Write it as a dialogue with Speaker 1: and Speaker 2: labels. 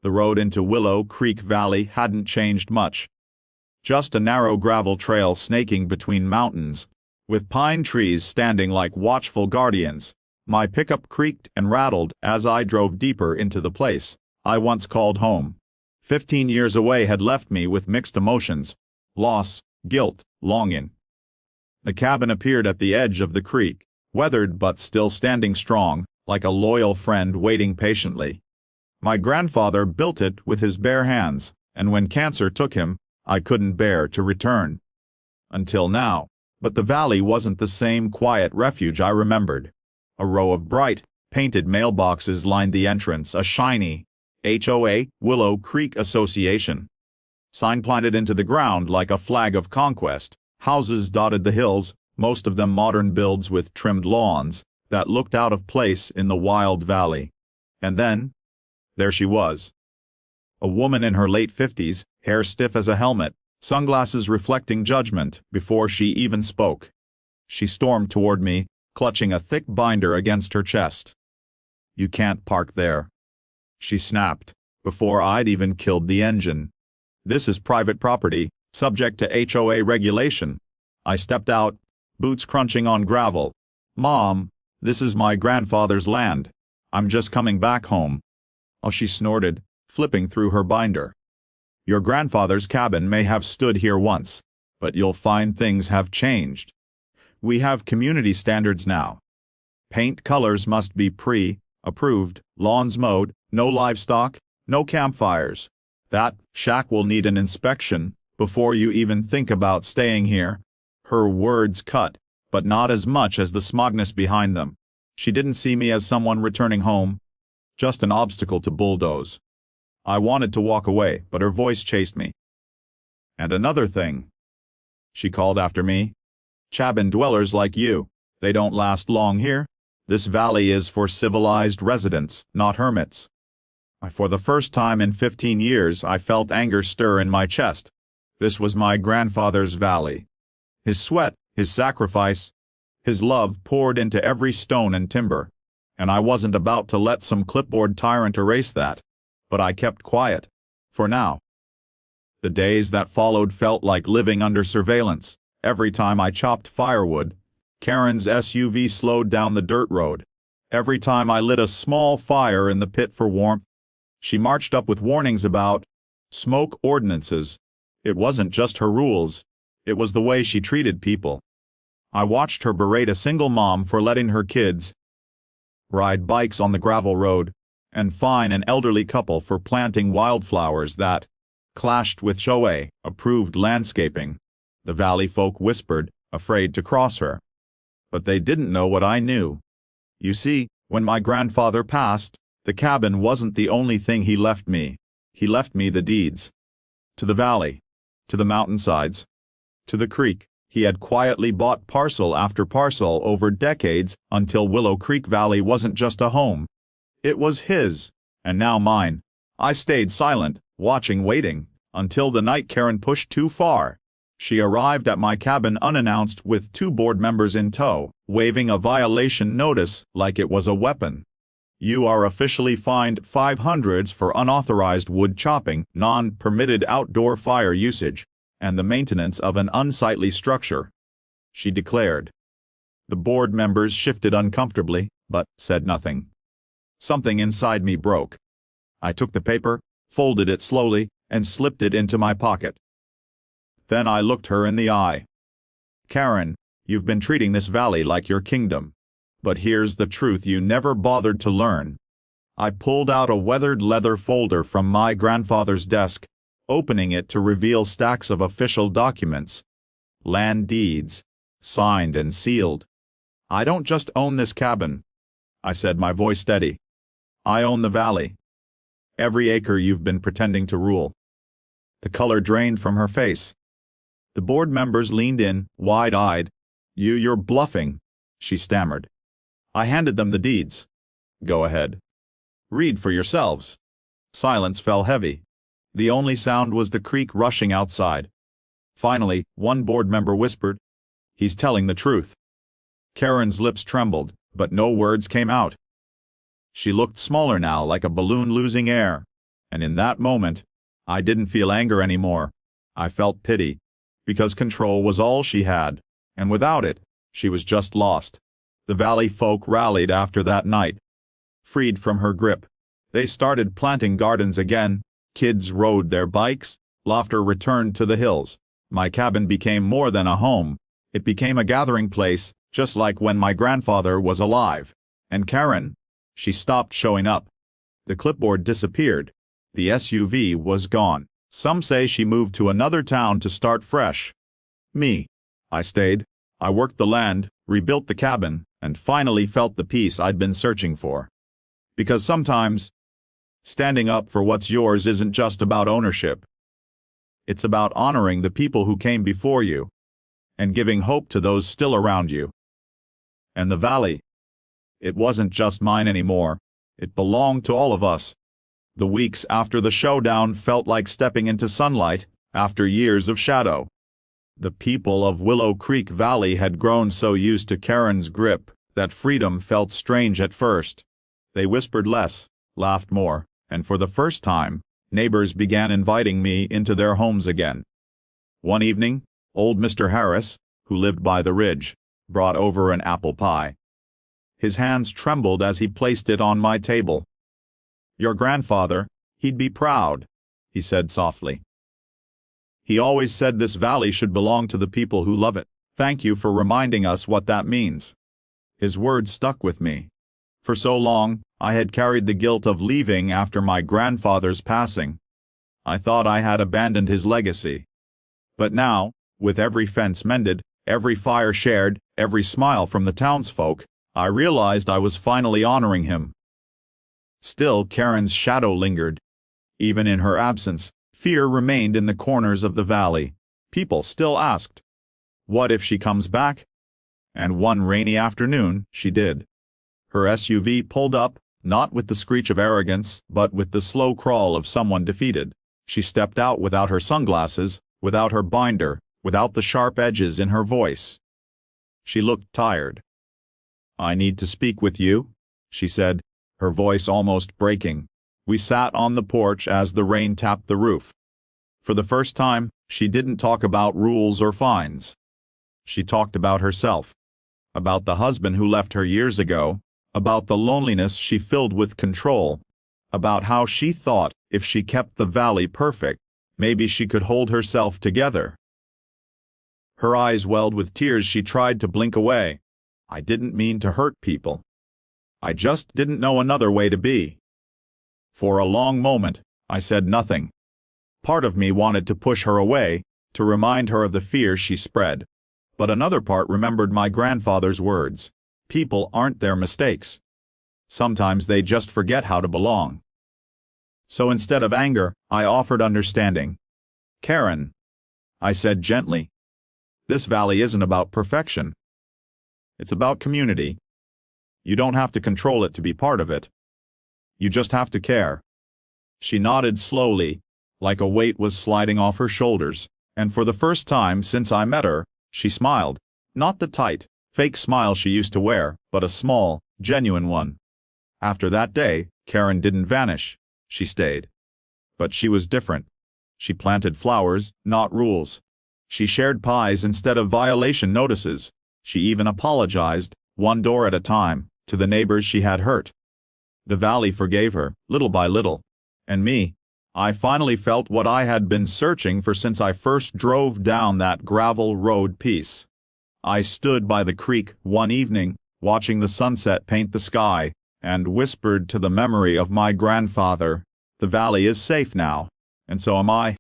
Speaker 1: The road into Willow Creek Valley hadn't changed much. Just a narrow gravel trail snaking between mountains, with pine trees standing like watchful guardians. My pickup creaked and rattled as I drove deeper into the place I once called home. 15 years away had left me with mixed emotions: loss, guilt, longing. The cabin appeared at the edge of the creek, weathered but still standing strong, like a loyal friend waiting patiently. My grandfather built it with his bare hands, and when cancer took him, I couldn't bear to return. Until now. But the valley wasn't the same quiet refuge I remembered. A row of bright, painted mailboxes lined the entrance, a shiny HOA, Willow Creek Association sign planted into the ground like a flag of conquest. Houses dotted the hills, most of them modern builds with trimmed lawns that looked out of place in the wild valley. And then, there she was. A woman in her late 50s, hair stiff as a helmet, sunglasses reflecting judgment. Before she even spoke, she stormed toward me, clutching a thick binder against her chest. "You can't park there," she snapped, before I'd even killed the engine. "This is private property, subject to HOA regulation." I stepped out, boots crunching on gravel. "Mom, this is my grandfather's land. I'm just coming back home." "Oh," she snorted, flipping through her binder. "Your grandfather's cabin may have stood here once, but you'll find things have changed. We have community standards now. Paint colors must be pre-approved, lawns mowed, no livestock, no campfires. That shack will need an inspection before you even think about staying here." Her words cut, but not as much as the smugness behind them. She didn't see me as someone returning home, just an obstacle to bulldoze. I wanted to walk away, but her voice chased me. "And another thing," she called after me. "Cabin dwellers like you, they don't last long here. This valley is for civilized residents, not hermits." For the first time in 15 years I felt anger stir in my chest. This was my grandfather's valley. His sweat, his sacrifice, his love poured into every stone and timber, and I wasn't about to let some clipboard tyrant erase that. But I kept quiet. For now. The days that followed felt like living under surveillance. Every time I chopped firewood, Karen's SUV slowed down the dirt road. Every time I lit a small fire in the pit for warmth, she marched up with warnings about smoke ordinances. It wasn't just her rules, it was the way she treated people. I watched her berate a single mom for letting her kids ride bikes on the gravel road, and fine an elderly couple for planting wildflowers that clashed with HOA-approved landscaping. The valley folk whispered, afraid to cross her. But they didn't know what I knew. You see, when my grandfather passed, the cabin wasn't the only thing he left me. He left me the deeds. To the valley. To the mountainsides. To the creek. He had quietly bought parcel after parcel over decades until Willow Creek Valley wasn't just a home. It was his, and now mine. I stayed silent, watching, waiting, until the night Karen pushed too far. She arrived at my cabin unannounced with 2 board members in tow, waving a violation notice like it was a weapon. "You are officially fined $500 for unauthorized wood chopping, non-permitted outdoor fire usage, and the maintenance of an unsightly structure," she declared. The board members shifted uncomfortably, but said nothing. Something inside me broke. I took the paper, folded it slowly, and slipped it into my pocket. Then I looked her in the eye. "Karen, you've been treating this valley like your kingdom. But here's the truth you never bothered to learn." I pulled out a weathered leather folder from my grandfather's desk, opening it to reveal stacks of official documents. Land deeds, signed and sealed. "I don't just own this cabin," I said, my voice steady. "I own the valley. Every acre you've been pretending to rule." The color drained from her face. The board members leaned in, wide-eyed. You're bluffing," she stammered. I handed them the deeds. "Go ahead. Read for yourselves." Silence fell heavy. The only sound was the creek rushing outside. Finally, one board member whispered, "He's telling the truth." Karen's lips trembled, but no words came out. She looked smaller now, like a balloon losing air. And in that moment, I didn't feel anger anymore. I felt pity, because control was all she had, and without it, she was just lost. The valley folk rallied after that night. Freed from her grip, they started planting gardens again, kids rode their bikes, laughter returned to the hills. My cabin became more than a home. It became a gathering place, just like when my grandfather was alive. And Karen, she stopped showing up. The clipboard disappeared. The SUV was gone. Some say she moved to another town to start fresh. Me, I stayed. I worked the land, rebuilt the cabin, and finally felt the peace I'd been searching for. Because sometimes, standing up for what's yours isn't just about ownership. It's about honoring the people who came before you, and giving hope to those still around you. And the valley, it wasn't just mine anymore. It belonged to all of us. The weeks after the showdown felt like stepping into sunlight after years of shadow. The people of Willow Creek Valley had grown so used to Karen's grip that freedom felt strange at first. They whispered less, laughed more, and for the first time, neighbors began inviting me into their homes again. One evening, old Mr. Harris, who lived by the ridge, brought over an apple pie. His hands trembled as he placed it on my table. "Your grandfather, he'd be proud," he said softly. "He always said this valley should belong to the people who love it. Thank you for reminding us what that means." His words stuck with me. For so long, I had carried the guilt of leaving after my grandfather's passing. I thought I had abandoned his legacy. But now, with every fence mended, every fire shared, every smile from the townsfolk, I realized I was finally honoring him. Still, Karen's shadow lingered. Even in her absence, fear remained in the corners of the valley. People still asked, "What if she comes back?" And one rainy afternoon, she did. Her SUV pulled up, not with the screech of arrogance, but with the slow crawl of someone defeated. She stepped out without her sunglasses, without her binder, without the sharp edges in her voice. She looked tired. "I need to speak with you," she said, her voice almost breaking. We sat on the porch as the rain tapped the roof. For the first time, she didn't talk about rules or fines. She talked about herself. About the husband who left her years ago. About the loneliness she filled with control. About how she thought, if she kept the valley perfect, maybe she could hold herself together. Her eyes welled with tears. She tried to blink away. "I didn't mean to hurt people. I just didn't know another way to be." For a long moment, I said nothing. Part of me wanted to push her away, to remind her of the fear she spread. But another part remembered my grandfather's words. People aren't their mistakes. Sometimes they just forget how to belong. So instead of anger, I offered understanding. "Karen," I said gently, "this valley isn't about perfection. It's about community. You don't have to control it to be part of it. You just have to care." She nodded slowly, like a weight was sliding off her shoulders, and for the first time since I met her, she smiled. Not the tight, fake smile she used to wear, but a small, genuine one. After that day, Karen didn't vanish. She stayed. But she was different. She planted flowers, not rules. She shared pies instead of violation notices. She even apologized, one door at a time, to the neighbors she had hurt. The valley forgave her, little by little. And me, I finally felt what I had been searching for since I first drove down that gravel road. Peace. I stood by the creek one evening, watching the sunset paint the sky, and whispered to the memory of my grandfather, "The valley is safe now, and so am I."